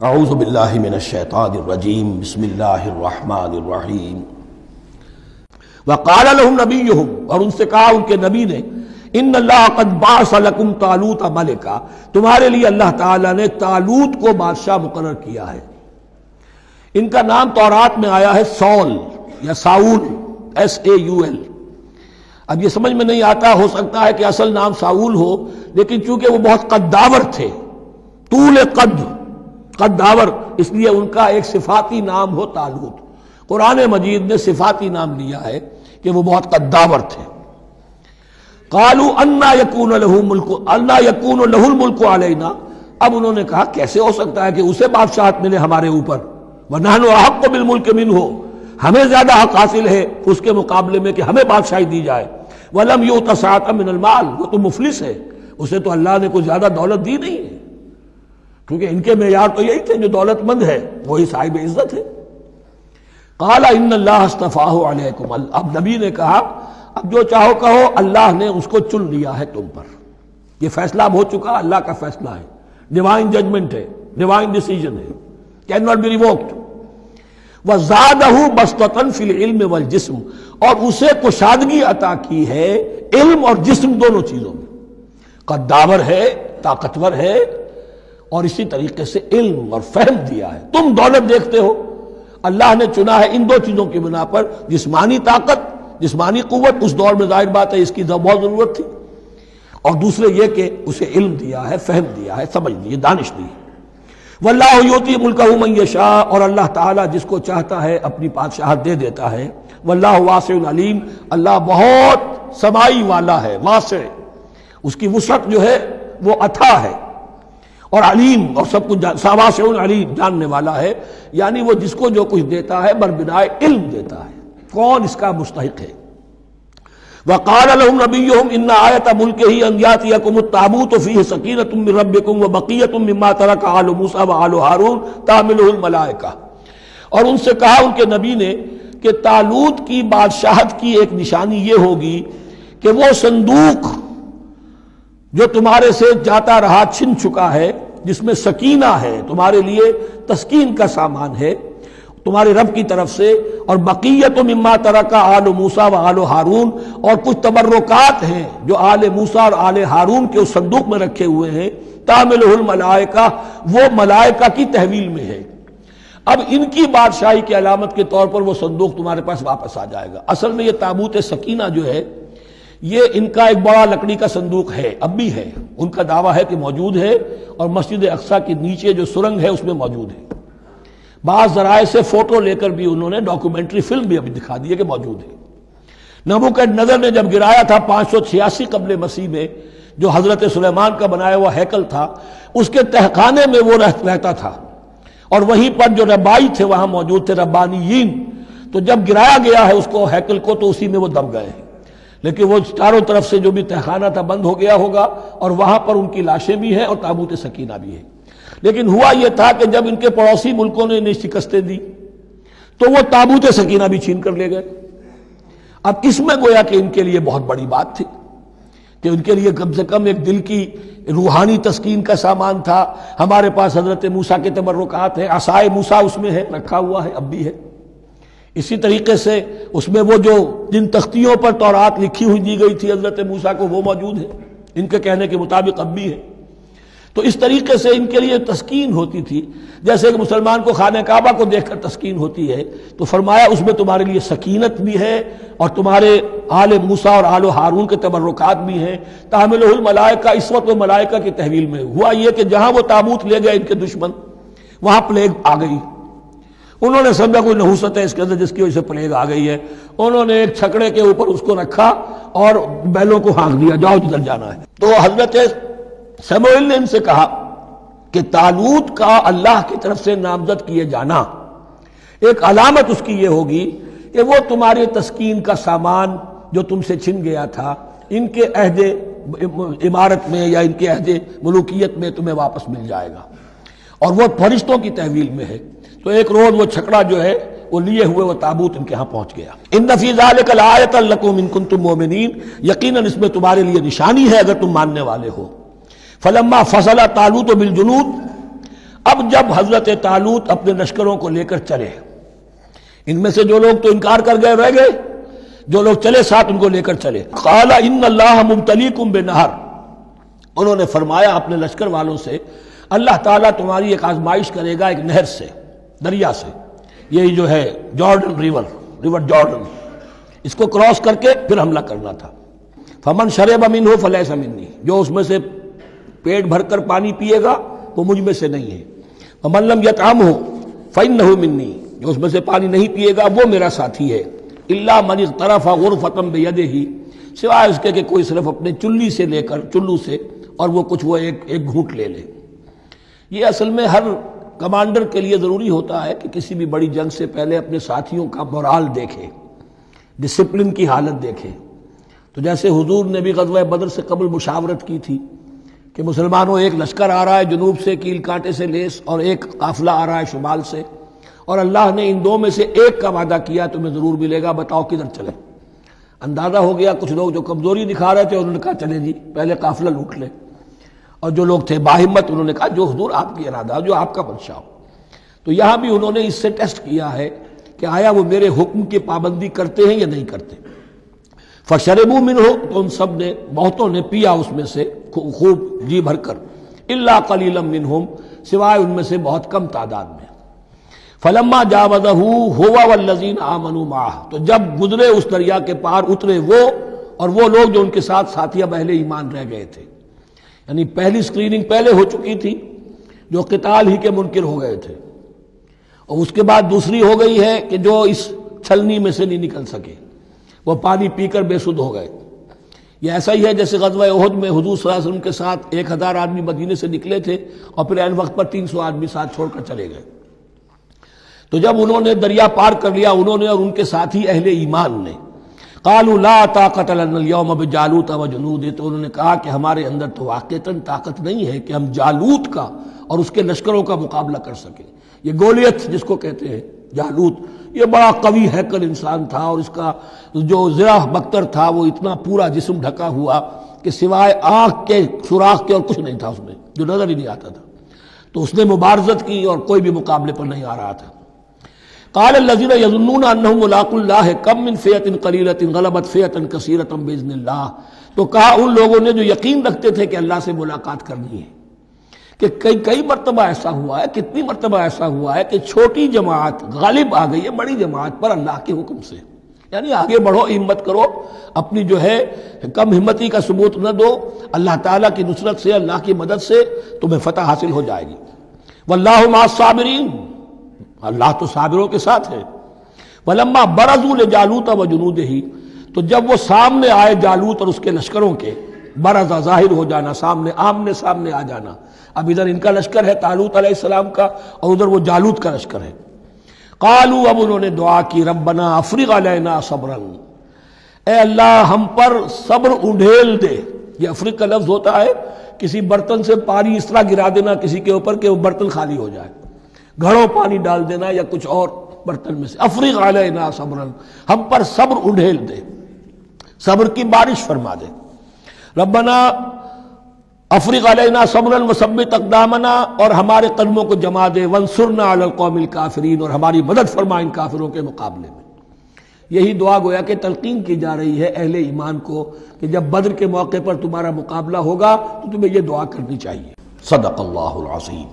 اعوذ باللہ من الشیطان الرجیم بسم اللہ الرحمن الرحیم وقال لهم نبیہم، اور ان سے کہا ان کے نبی نے، ان اللہ قد بعث لکم طالوت ملکا، تمہارے لیے اللہ تعالیٰ نے طالوت کو بادشاہ مقرر کیا ہے۔ ان کا نام تورات میں آیا ہے سول یا ساؤل، SAUL۔ اب یہ سمجھ میں نہیں آتا، ہو سکتا ہے کہ اصل نام ساؤل ہو، لیکن چونکہ وہ بہت قداور تھے، طول قداور، اس لیے ان کا ایک صفاتی نام ہو طالوت۔ قرآن مجید نے صفاتی نام لیا ہے کہ وہ بہت قداور تھے۔ قالوا انا یکون له الملک علینا، اب انہوں نے کہا کیسے ہو سکتا ہے کہ اسے بادشاہت ملے ہمارے اوپر، ونحن احق بالملک منہ، ہمیں زیادہ حق حاصل ہے اس کے مقابلے میں کہ ہمیں بادشاہی دی جائے۔ ولم یؤت سعۃ من المال، وہ تو مفلس ہے، اسے تو اللہ نے کوئی زیادہ دولت دی نہیں ہے، کیونکہ ان کے معیار تو یہی تھے، جو دولت مند ہے وہی صاحب عزت ہے۔ قال ان اللہ اصطفاہ علیکم، اب نبی نے کہا اب جو چاہو کہو، اللہ نے اس کو چن لیا ہے تم پر، یہ فیصلہ اب ہو چکا، اللہ کا فیصلہ ہے، ڈیوائن ججمنٹ ہے، ڈیوائن ڈیسیژن ہے، کین ناٹ بی ریووکڈ۔ وزادہ بسطۃ فی العلم والجسم، اور اسے کشادگی عطا کی ہے علم اور جسم دونوں چیزوں میں، قداور ہے، طاقتور ہے، اور اسی طریقے سے علم اور فہم دیا ہے۔ تم دولت دیکھتے ہو، اللہ نے چنا ہے ان دو چیزوں کی بنا پر، جسمانی طاقت، جسمانی قوت، اس دور میں ظاہر بات ہے اس کی بہت ضرورت تھی، اور دوسرے یہ کہ اسے علم دیا ہے، فہم دیا ہے، سمجھ دی ہے، دانش دی ہے۔ واللہ یؤتی ملکہ من یشاء، اور اللہ تعالیٰ جس کو چاہتا ہے اپنی بادشاہت دے دیتا ہے۔ واللہ واسع علیم، اللہ بہت سمائی والا ہے، واسع، اس کی وسعت جو ہے وہ عطا ہے، اور علیم، اور سب کچھ واسع علیم، جاننے والا ہے، یعنی وہ جس کو جو کچھ دیتا ہے بربنائے علم دیتا ہے، کون اس کا مستحق ہے۔ وقال لهم نبيهم ان آیۃ ملکہ ان یاتیکم التابوت فیہ سکینۃ من ربکم وبقیۃ مما ترک آل موسیٰ وآل ہارون تحملہ الملائکہ، اور ان سے کہا ان کے نبی نے کہ طالوت کی بادشاہت کی ایک نشانی یہ ہوگی کہ وہ صندوق جو تمہارے سے جاتا رہا چھن چکا ہے، جس میں سکینہ ہے، تمہارے لیے تسکین کا سامان ہے تمہارے رب کی طرف سے، اور بقیت مما ترک آل موسیٰ و آل ہارون، اور کچھ تبرکات ہیں جو آل موسیٰ اور آل ہارون کے اس صندوق میں رکھے ہوئے ہیں، تحملہ الملائکہ، وہ ملائکہ کی تحویل میں ہے۔ اب ان کی بادشاہی کی علامت کے طور پر وہ صندوق تمہارے پاس واپس آ جائے گا۔ اصل میں یہ تابوت سکینہ جو ہے، یہ ان کا ایک بڑا لکڑی کا صندوق ہے، اب بھی ہے، ان کا دعویٰ ہے کہ موجود ہے، اور مسجد اقصیٰ کے نیچے جو سرنگ ہے اس میں موجود ہے۔ بعض ذرائع سے فوٹو لے کر بھی انہوں نے ڈاکومنٹری فلم بھی ابھی دکھا دی ہے کہ موجود ہے۔ نبوکدنضر نے جب گرایا تھا 586 قبل مسیح میں، جو حضرت سلیمان کا بنایا ہوا ہیکل تھا، اس کے تہخانے میں وہ رہتا تھا، اور وہیں پر جو ربائی تھے وہاں موجود تھے، ربانیین، تو جب گرایا گیا ہے اس کو، ہیکل کو، تو اسی میں وہ دب گئے ہیں، لیکن وہ چاروں طرف سے جو بھی تہخانہ تھا بند ہو گیا ہوگا، اور وہاں پر ان کی لاشیں بھی ہیں اور تابوت سکینہ بھی ہے۔ لیکن ہوا یہ تھا کہ جب ان کے پڑوسی ملکوں نے انہیں شکستیں دی تو وہ تابوت سکینہ بھی چھین کر لے گئے۔ اب اس میں گویا کہ ان کے لیے بہت بڑی بات تھی کہ ان کے لیے کم سے کم ایک دل کی روحانی تسکین کا سامان تھا۔ ہمارے پاس حضرت موسیٰ کے تبرکات ہیں، عصائے موسیٰ اس میں ہے، رکھا ہوا ہے، اب بھی ہے۔ اسی طریقے سے اس میں وہ جو جن تختیوں پر تورات لکھی ہوئی دی گئی تھی حضرت موسیٰ کو، وہ موجود ہے، ان کے کہنے کے مطابق اب بھی ہے۔ تو اس طریقے سے ان کے لیے تسکین ہوتی تھی، جیسے کہ مسلمان کو خانہ کعبہ کو دیکھ کر تسکین ہوتی ہے، تو فرمایا اس میں تمہارے لیے سکینت بھی ہے، اور تمہارے آل موسیٰ اور آل ہارون کے تبرکات بھی ہیں۔ تحملہ الملائکہ، اس وقت وہ ملائکہ کی تحویل میں ہوا یہ کہ جہاں وہ تابوت لے گئے ان کے دشمن، وہاں پلیگ آ گئی۔ انہوں نے سمجھا کوئی نحوست ہے اس کے اندر جس کی وجہ سے پلیگ آ گئی ہے، انہوں نے ایک چھکڑے کے اوپر اس کو رکھا اور بیلوں کو ہانک دیا، جاؤ جدھر جانا ہے۔ تو حضرت سموئیل نے ان سے کہا کہ طالوت کا اللہ کی طرف سے نامزد کیے جانا ایک علامت اس کی یہ ہوگی کہ وہ تمہارے تسکین کا سامان جو تم سے چھن گیا تھا، ان کے عہد عمارت میں یا ان کے عہد ملوکیت میں تمہیں واپس مل جائے گا، اور وہ فرشتوں کی تحویل میں ہے۔ تو ایک روز وہ چھکڑا جو ہے وہ لیے ہوئے وہ تابوت ان کے ہاں پہنچ گیا۔ ان فی ذلک لآیۃ لکم ان کنتم مؤمنین، یقیناً اس میں تمہارے لیے نشانی ہے اگر تم ماننے والے ہو۔ فلما فصل طالوت بالجنود، اب جب حضرت طالوت اپنے لشکروں کو لے کر چلے، ان میں سے جو لوگ تو انکار کر گئے رہ گئے، جو لوگ چلے ساتھ ان کو لے کر چلے. قال ان اللہ مبتلیکم بنہر، انہوں نے فرمایا اپنے لشکر والوں سے اللہ تعالیٰ تمہاری ایک آزمائش کرے گا ایک نہر سے، دریا سے، یہ جو ہے جارڈن ریور جارڈن، اس کو کراس کر کے پھر حملہ کرنا تھا. فمن شرب منہ فلیس منی، جو اس میں سے پیٹ بھر کر پانی پیے گا وہ مجھ میں سے نہیں ہے. ومن لم یطعمہ فانہ منی، جو اس میں سے پانی نہیں پیے گا وہ میرا ساتھی ہے. الا من اغترف غرفۃ بیدہ، سوائے اس کے کہ کوئی صرف اپنے چلو سے اور وہ کچھ وہ ایک گھونٹ لے لے. یہ اصل میں ہر کمانڈر کے لیے ضروری ہوتا ہے کہ کسی بھی بڑی جنگ سے پہلے اپنے ساتھیوں کا مورال دیکھے، ڈسپلن کی حالت دیکھے. تو جیسے حضور نے بھی غزوہ بدر سے قبل مشاورت کی تھی کہ مسلمانوں ایک لشکر آ رہا ہے جنوب سے کیل کانٹے سے لیس، اور ایک قافلہ آ رہا ہے شمال سے، اور اللہ نے ان دو میں سے ایک کا وعدہ کیا تمہیں ضرور ملے گا، بتاؤ کدھر چلے. اندازہ ہو گیا کچھ لوگ جو کمزوری دکھا رہے تھے انہوں نے کہا چلیں جی پہلے قافلہ لوٹ لیں، اور جو لوگ تھے باہمت انہوں نے کہا جو حضور آپ کی ارادہ جو آپ کا منشا ہو. تو یہاں بھی انہوں نے اس سے ٹیسٹ کیا ہے کہ آیا وہ میرے حکم کی پابندی کرتے ہیں یا نہیں کرتے. فشربوا منہ، تو ان سب نے بہتوں نے پیا اس میں سے خوب جی بھر کر، الا قلیلا منہم، سوائے ان میں سے بہت کم تعداد میں. فلما جاوزہ هو والذین آمنوا معہ، تو جب گزرے اس دریا کے پار اترے وہ اور وہ لوگ جو ان کے ساتھ ساتھیہ اہل ایمان رہ گئے تھے. یعنی پہلی سکریننگ پہلے ہو چکی تھی جو قتال ہی کے منکر ہو گئے تھے، اور اس کے بعد دوسری ہو گئی ہے کہ جو اس چھلنی میں سے نہیں نکل سکے، وہ پانی پی کر بے سدھ ہو گئے. یہ ایسا ہی ہے جیسے غزوہ احد میں حضور صلی اللہ علیہ وسلم کے ساتھ 1000 آدمی مدینے سے نکلے تھے اور پھر عین وقت پر 300 آدمی ساتھ چھوڑ کر چلے گئے. تو جب انہوں نے دریا پار کر لیا انہوں نے اور ان کے ساتھی اہل ایمان نے، قالوا لا طاقت لنا اليوم بجالوت وجنودہ، تو انہوں نے کہا کہ ہمارے اندر تو واقعتاً طاقت نہیں ہے کہ ہم جالوت کا اور اس کے لشکروں کا مقابلہ کر سکیں. یہ گولیت جس کو کہتے ہیں جالوت، یہ بڑا قوی ہیکل انسان تھا، اور اس کا جو زرہ بختر تھا وہ اتنا پورا جسم ڈھکا ہوا کہ سوائے آنکھ کے سوراخ کے اور کچھ نہیں تھا اس میں، جو نظر ہی نہیں آتا تھا. تو اس نے مبارزت کی اور کوئی بھی مقابلے پر نہیں آ رہا تھا. قال الذين يظنون انهم ملاقو الله كم من فئة قليلة غلبت فئة كثيرة باذن الله، تو کہا ان لوگوں نے جو یقین رکھتے تھے کہ اللہ سے ملاقات کرنی ہے کہ کئی مرتبہ ایسا ہوا ہے، کتنی مرتبہ ایسا ہوا ہے کہ چھوٹی جماعت غالب آ گئی ہے بڑی جماعت پر اللہ کے حکم سے. یعنی آگے بڑھو، ہمت کرو، اپنی جو ہے کم ہمتی کا ثبوت نہ دو، اللہ تعالیٰ کی نصرت سے اللہ کی مدد سے تمہیں فتح حاصل ہو جائے گی. واللہ مع الصابرین، اللہ تو صابروں کے ساتھ ہے. ولما برزوا لجالوت وجنودہ، تو جب وہ سامنے آئے جالوت اور اس کے لشکروں کے، برزا ظاہر ہو جانا، سامنے آمنے سامنے آ جانا. اب ادھر ان کا لشکر ہے طالوت علیہ السلام کا اور ادھر وہ جالوت کا لشکر ہے. قالوا، اب انہوں نے دعا کی، ربنا افرغ علینا صبرا، اے اللہ ہم پر صبر انڈھیل دے. یہ افرغ کا لفظ ہوتا ہے کسی برتن سے پانی اس طرح گرا دینا کسی کے اوپر کہ وہ برتن خالی ہو جائے، گھڑوں پانی ڈال دینا یا کچھ اور برتن میں سے. افرغ علینا صبرا، ہم پر صبر انڈھیل دے، صبر کی بارش فرما دے. ربنا افرغ علینا صبرا وثبت اقدامنا، اور ہمارے قدموں کو جما دے، وانصرنا علی القوم الکافرین، اور ہماری مدد فرما ان کافروں کے مقابلے میں. یہی دعا گویا کہ تلقین کی جا رہی ہے اہل ایمان کو کہ جب بدر کے موقع پر تمہارا مقابلہ ہوگا تو تمہیں یہ دعا کرنی چاہیے. صدق اللہ العظیم.